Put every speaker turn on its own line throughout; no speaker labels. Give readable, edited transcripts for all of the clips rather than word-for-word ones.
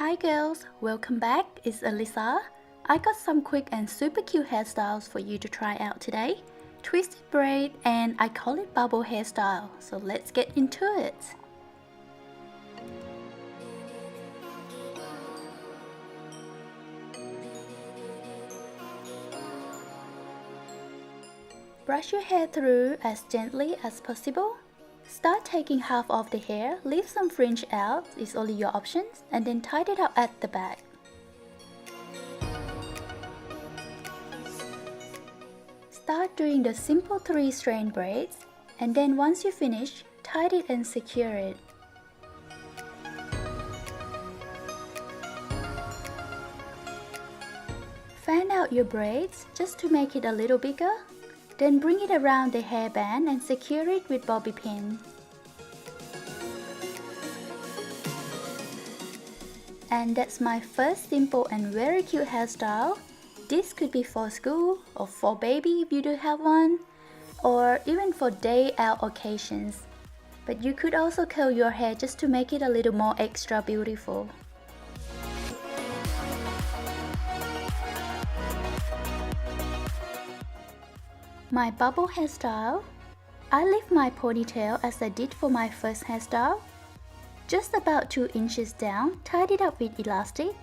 Hi girls, welcome back, it's Alisa. I got some quick and super cute hairstyles for you to try out today. Twisted braid, and I call it bubble hairstyle, so let's get into it. Brush your hair through as gently as possible. Start taking half of the hair, leave some fringe out, it's only your options, and then tie it up at the back. Start doing the simple 3-strand braids, and then once you finish, tie it and secure it. Fan out your braids just to make it a little bigger. Then bring it around the hairband and secure it with bobby pin. And that's my first simple and very cute hairstyle. This could be for school or for baby if you do have one, or even for day out occasions. But you could also curl your hair just to make it a little more extra beautiful. My bubble hairstyle, I leave my ponytail as I did for my first hairstyle. Just about 2 inches down, tied it up with elastic.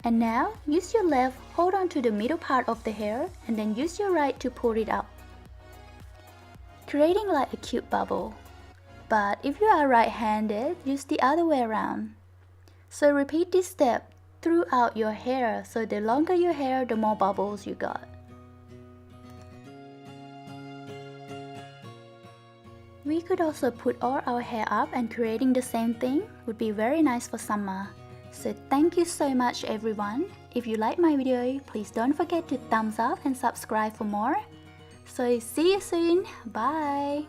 And now, use your left, hold on to the middle part of the hair, and then use your right to pull it up, creating like a cute bubble. But if you are right-handed, use the other way around. So repeat this step throughout your hair, so the longer your hair, the more bubbles you got. We could also put all our hair up, and creating the same thing would be very nice for summer. So thank you so much everyone. If you like my video, please don't forget to thumbs up and subscribe for more. So see you soon. Bye.